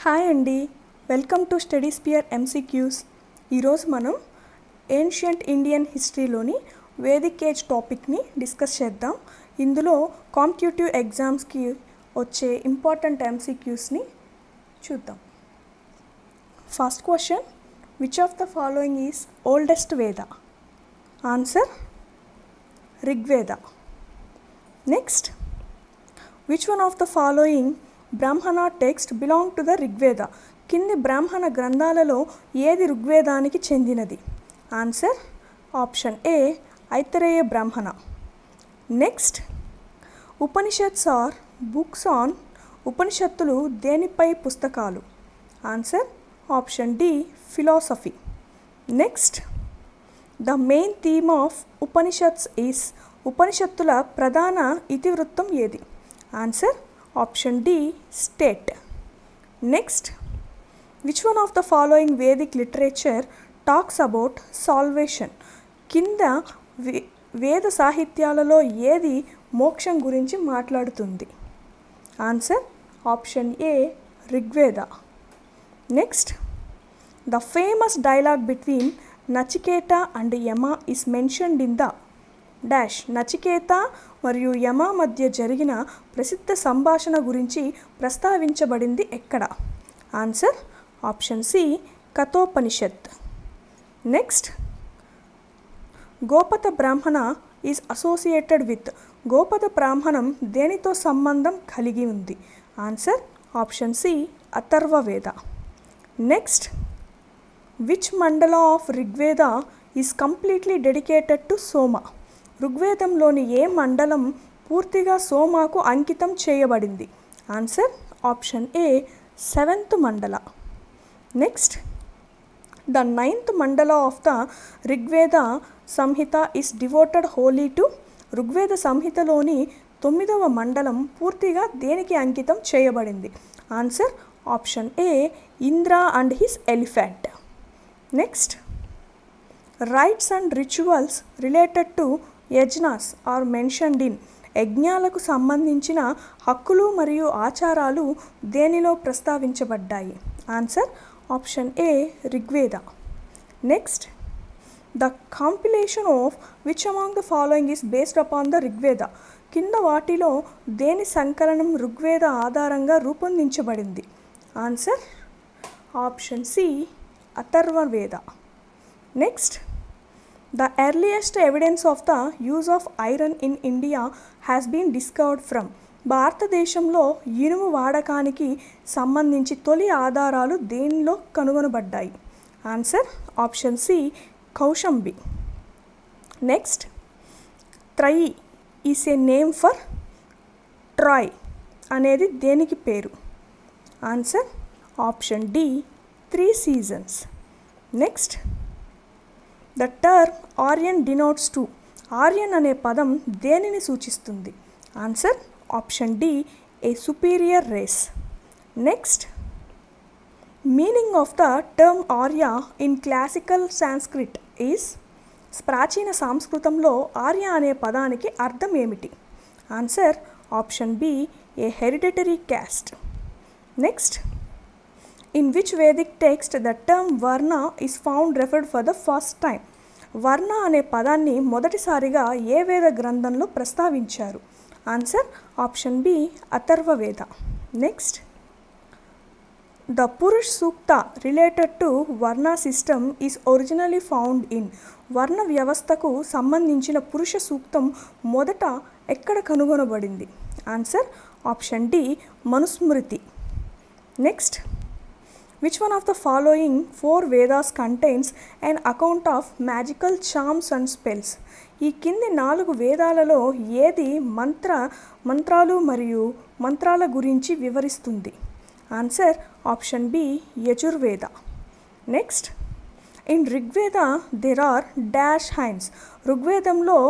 Hi అండి, welcome to study sphere MCQs. ఈరోజు మనం ఏన్షియంట్ ఇండియన్ హిస్టరీలోని వేదిక్ ఏజ్ టాపిక్ని డిస్కస్ చేద్దాం. ఇందులో కాంపిటేటివ్ ఎగ్జామ్స్కి వచ్చే ఇంపార్టెంట్ MCQsని చూద్దాం. First question, which of the following is oldest Veda? Answer Rigveda. Next, which one of the following Brahmana text belong to the Rigveda? కింది బ్రాహ్మణ గ్రంథాలలో ఏది ఋగ్వేదానికి చెందినది? Answer option A Aitareya Brahmana. Next, Upanishads are books on. ఉపనిషత్తులు దేనిపై పుస్తకాలు? Answer option D philosophy. Next, the main theme of Upanishads is. ఉపనిషత్తుల ప్రధాన ఇతివృత్తం ఏది? Answer option D state. Next, which one of the following Vedic literature talks about salvation? కింద వేద సాహిత్యాలలో ఏది మోక్షం గురించి మాట్లాడుతుంది? Answer option A Rigveda. Next, the famous dialogue between Nachiketa and Yama is mentioned in the dash. Nachiketa మరియు యమ మధ్య జరిగిన ప్రసిద్ధ సంభాషణ గురించి ప్రస్తావించబడింది ఎక్కడ? Answer option C Kathopanishad. Next, Gopatha Brahmana is associated with. గోపద బ్రాహ్మణం దేనితో సంబంధం కలిగి ఉంది? Answer option C Atharvaveda. Next, which mandala of Rigveda is completely dedicated to Soma? ఋగ్వేదంలోని ఏ మండలం పూర్తిగా సోమాకు అంకితం చేయబడింది? ఆన్సర్ ఆప్షన్ ఏ 7th మండల. Next, the 9th mandala of the Rigveda Samhita is devoted wholly to. Rigveda సంహితలోని 9వ మండలం పూర్తిగా దేనికి అంకితం చేయబడింది? Answer option A Indra and his elephant. Next, rites and rituals related to yajnas are mentioned in. యజ్ఞాలకు సంబంధించిన హక్కులు మరియు ఆచారాలు దేనిలో ప్రస్తావించబడ్డాయి? Answer option A Rigveda. Next, the compilation of which among the following is based upon the Rigveda? కింద వాటిలో దేని సంకలనం ఋగ్వేద ఆధారంగా రూపొందించబడింది? Answer option C Atharvaveda. Next, the earliest evidence of the use of iron in India has been discovered from. భారతదేశంలో ఇనుము వాడకానికి సంబంధించి తొలి ఆధారాలు దేనిలో కనుగొనబడ్డాయి? Answer option C Kaushambi. Next, Trayi is a name for. Trayi అనేది దేనికి పేరు? Answer option D 3 seasons. Next, the term Aryan denotes to. Aryan అనే పదం దేనిని సూచిస్తుంది? Answer option D a superior race. Next, meaning of the term Arya in classical Sanskrit is. ప్రాచీన సంస్కృతంలో ఆర్య అనే పదానికి అర్థం ఏమిటి? Answer option B a hereditary caste. Next, in which Vedic text the term Varna is found referred for the first time? వర్ణ అనే పదాన్ని మొదటిసారిగా ఏ వేద గ్రంథంలో ప్రస్తావించారు? Answer option B Atharvaveda. Next, the Purush Sukta related to varna system is originally found in. Varna వ్యవస్థకు సంబంధించిన పురుష సూక్తం మొదట ఎక్కడ కనుగొనబడింది? Answer option D Manusmriti. Next, which one of the following 4 Vedas contains an account of magical charms and spells? ఈ కింది 4 వేదాలలో ఏది మంత్రాలు మరియు మంత్రాల గురించి వివరిస్తుంది? Answer option B Yajurveda. Next, in Rigveda there are dash hymns. ఋగ్వేదంలో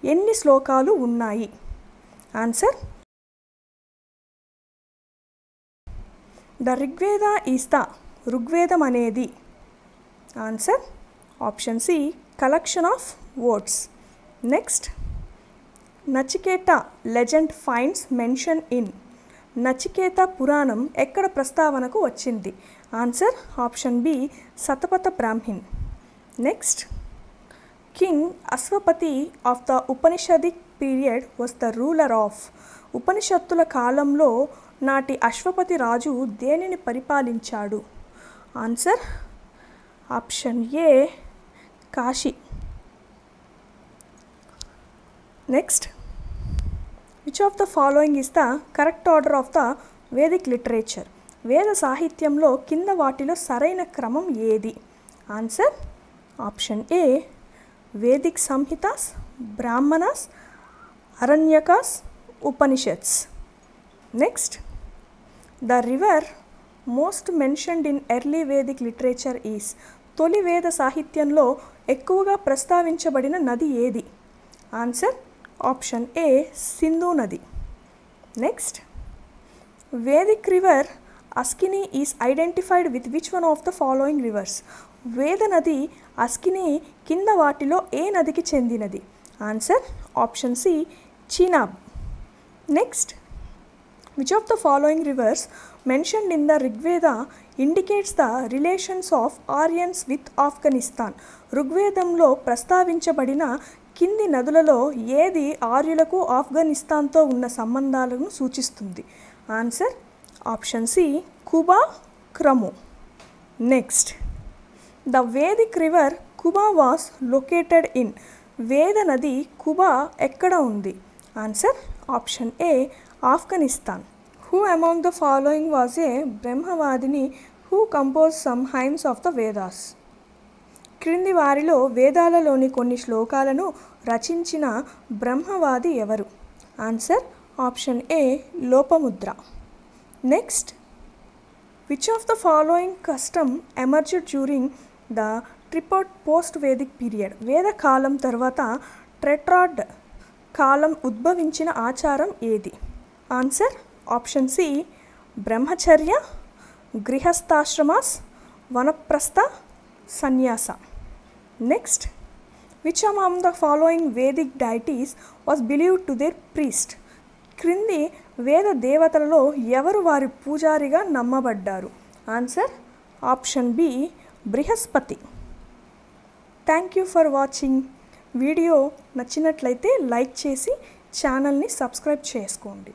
ఎన్ని శ్లోకాలు ఉన్నాయి? Answer the Rigveda is the. ఋగ్వేదం అనేది. Answer option C collection of words. Next, Nachiketa legend finds mention in. Nachiketa పురాణం ఎక్కడ ప్రస్తావనకు వచ్చింది? Answer option B Shatapatha Brahman. Next, king Ashwapati of the Upanishadic period was the ruler of. ఉపనిషత్తుల కాలంలో నాటి అశ్వపతి రాజు దేనిని పరిపాలించాడు? Answer option A Kashi. Next, which of the following is the correct order of the Vedic literature? వేద సాహిత్యంలో కింద వాటిలో సరైన క్రమం ఏది? Answer option A Vedic Samhitas, Brahmanas, Aranyakas, Upanishads. Next, the river most mentioned in early Vedic literature is. తొలి వేద సాహిత్యంలో ఎక్కువగా ప్రస్తావించబడిన నది ఏది? ఆన్సర్ ఆప్షన్ ఏ సింధు నది. Next, Vedic river Askini is identified with which one of the following rivers? Veda నది అస్కిని కింద వాటిలో ఏ నదికి చెందినది? Answer option C Chenab. Next, which of the following rivers mentioned in the Rigveda indicates the relations of Aryans with Afghanistan? ఋగ్వేదంలో ప్రస్తావించబడిన కింది నదులలో ఏది ఆర్యులకు ఆఫ్ఘనిస్తాన్తో ఉన్న సంబంధాలను సూచిస్తుంది? Answer option C Kubha, Krumu. Next, the Vedic river Kubha was located in. Veda నది కుబా ఎక్కడ ఉంది? Answer option A Afghanistan. Who among the following was a Brahmavadini who compose some hymns of the Vedas? క్రింది వారిలో వేదాలలోని కొన్ని శ్లోకాలను రచించిన బ్రహ్మవాది ఎవరు? Answer option A Lopamudra. Next, which of the following custom emerged during the tripod post Vedic period? Veda కాలం తర్వాత tetrad కాలం ఉద్భవించిన ఆచారం ఏది? ఆన్సర్ ఆప్షన్ సి బ్రహ్మచర్య, Grihasthashramas, Vanaprastha, Sanyasa. Next, which among the following Vedic deities was believed to their priest? క్రింది వేద దేవతలలో ఎవరు వారి పూజారిగా నమ్మబడ్డారు? Answer option B Brihaspati. Thank you for watching. Video నచ్చినట్లయితే లైక్ చేసి ఛానల్ని సబ్స్క్రైబ్ చేసుకోండి.